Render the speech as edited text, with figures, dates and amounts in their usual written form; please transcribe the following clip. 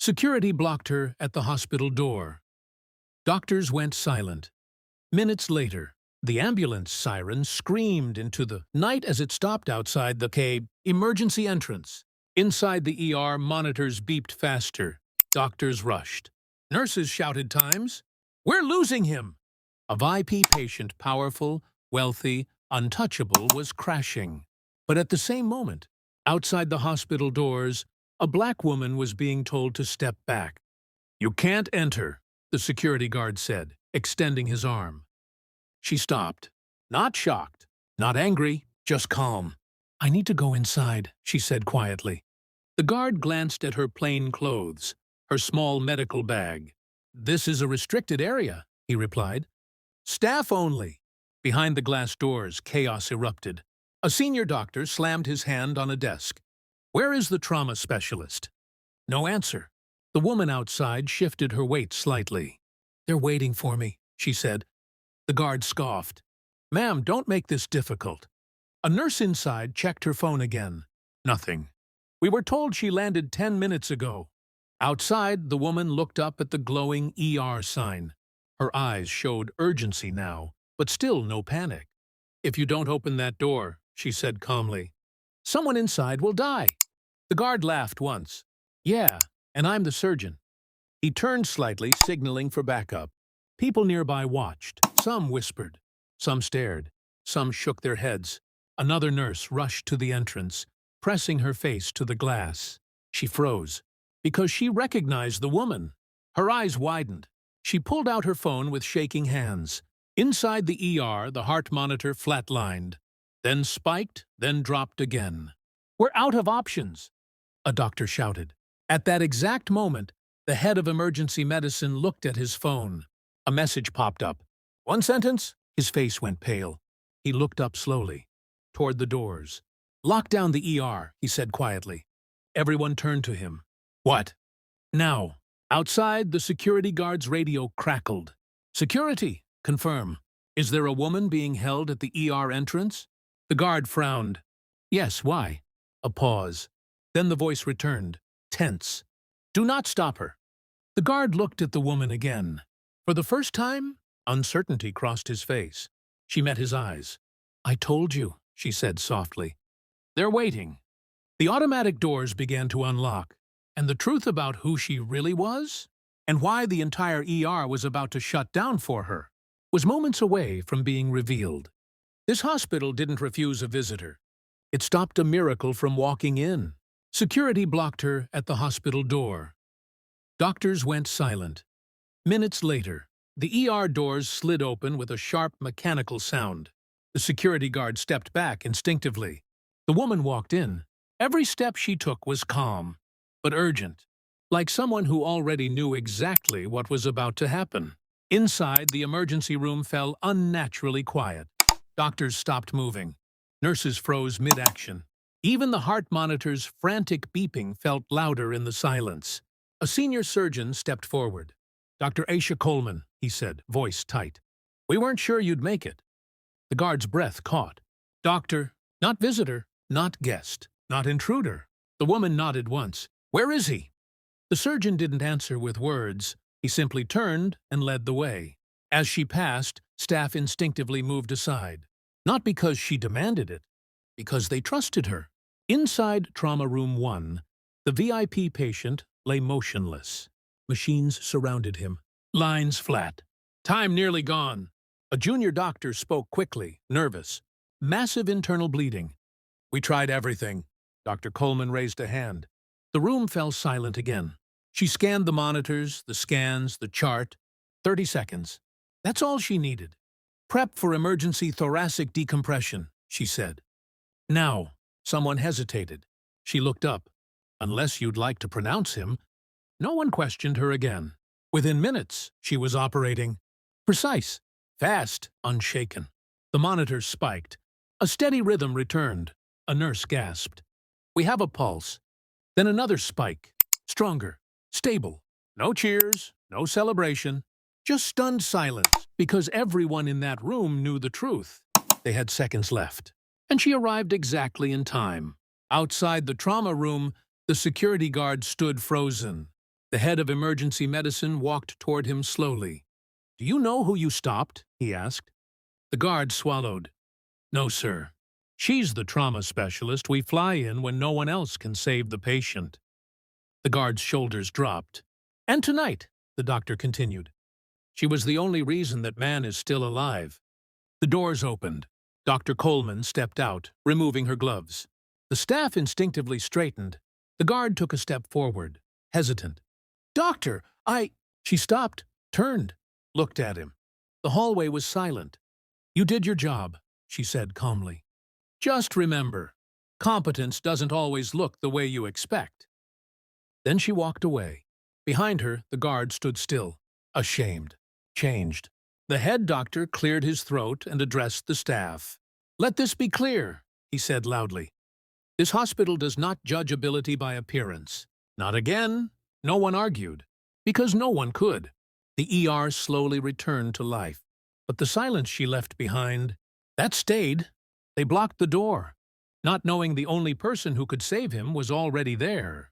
Security blocked her at the hospital door. Doctors went silent. Minutes later, the ambulance siren screamed into the night as it stopped outside the emergency entrance. Inside the ER, monitors beeped faster. Doctors rushed. Nurses shouted times. "We're losing him!" A VIP patient, powerful, wealthy, untouchable, was crashing. But at the same moment, outside the hospital doors, a black woman was being told to step back. "You can't enter," the security guard said, extending his arm. She stopped. Not shocked, not angry, just calm. "I need to go inside," she said quietly. The guard glanced at her plain clothes, her small medical bag. "This is a restricted area," he replied. "Staff only." Behind the glass doors, chaos erupted. A senior doctor slammed his hand on a desk. "Where is the trauma specialist?" No answer. The woman outside shifted her weight slightly. "They're waiting for me," she said. The guard scoffed. "Ma'am, don't make this difficult." A nurse inside checked her phone again. Nothing. "We were told she landed 10 minutes ago." Outside, the woman looked up at the glowing ER sign. Her eyes showed urgency now, but still no panic. "If you don't open that door," she said calmly, "someone inside will die." The guard laughed once. "Yeah, and I'm the surgeon." He turned slightly, signaling for backup. People nearby watched. Some whispered. Some stared. Some shook their heads. Another nurse rushed to the entrance, pressing her face to the glass. She froze, because she recognized the woman. Her eyes widened. She pulled out her phone with shaking hands. Inside the ER, the heart monitor flatlined, then spiked, then dropped again. "We're out of options," a doctor shouted. At that exact moment, the head of emergency medicine looked at his phone. A message popped up. "One sentence?" His face went pale. He looked up slowly, toward the doors. "Lock down the ER," he said quietly. Everyone turned to him. "What?" "Now." Outside, the security guard's radio crackled. "Security, confirm. Is there a woman being held at the ER entrance?" The guard frowned. "Yes, why?" A pause. Then the voice returned, tense. "Do not stop her." The guard looked at the woman again. For the first time, uncertainty crossed his face. She met his eyes. "I told you," she said softly. "They're waiting." The automatic doors began to unlock, and the truth about who she really was, and why the entire ER was about to shut down for her, was moments away from being revealed. This hospital didn't refuse a visitor. It stopped a miracle from walking in. Security blocked her at the hospital door. Doctors went silent. Minutes later, the ER doors slid open with a sharp mechanical sound. The security guard stepped back instinctively. The woman walked in. Every step she took was calm, but urgent, like someone who already knew exactly what was about to happen. Inside, the emergency room fell unnaturally quiet. Doctors stopped moving. Nurses froze mid-action. Even the heart monitor's frantic beeping felt louder in the silence. A senior surgeon stepped forward. "Dr. Aisha Coleman," he said, voice tight. "We weren't sure you'd make it." The guard's breath caught. "Doctor, not visitor, not guest, not intruder." The woman nodded once. "Where is he?" The surgeon didn't answer with words. He simply turned and led the way. As she passed, staff instinctively moved aside. Not because she demanded it, because they trusted her. Inside Trauma Room 1, the VIP patient lay motionless. Machines surrounded him. Lines flat. Time nearly gone. A junior doctor spoke quickly, nervous. Massive internal bleeding. "We tried everything." Dr. Coleman raised a hand. The room fell silent again. She scanned the monitors, the scans, the chart. 30 seconds. That's all she needed. "Prep for emergency thoracic decompression," she said. "Now." Someone hesitated. She looked up. "Unless you'd like to pronounce him." No one questioned her again. Within minutes, she was operating. Precise, fast, unshaken. The monitors spiked. A steady rhythm returned. A nurse gasped. "We have a pulse." Then another spike. Stronger, stable. No cheers, no celebration. Just stunned silence, because everyone in that room knew the truth. They had seconds left. And she arrived exactly in time. Outside the trauma room, the security guard stood frozen. The head of emergency medicine walked toward him slowly. "Do you know who you stopped?" he asked. The guard swallowed. "No, sir. She's the trauma specialist we fly in when no one else can save the patient." The guard's shoulders dropped. "And tonight," the doctor continued, "she was the only reason that man is still alive." The doors opened. Dr. Coleman stepped out, removing her gloves. The staff instinctively straightened. The guard took a step forward, hesitant. "Doctor, I—" She stopped, turned, looked at him. The hallway was silent. "You did your job," she said calmly. "Just remember, competence doesn't always look the way you expect." Then she walked away. Behind her, the guard stood still, ashamed, changed. The head doctor cleared his throat and addressed the staff. "Let this be clear," he said loudly. "This hospital does not judge ability by appearance. Not again." No one argued, because no one could. The ER slowly returned to life. But the silence she left behind, that stayed. They blocked the door, not knowing the only person who could save him was already there.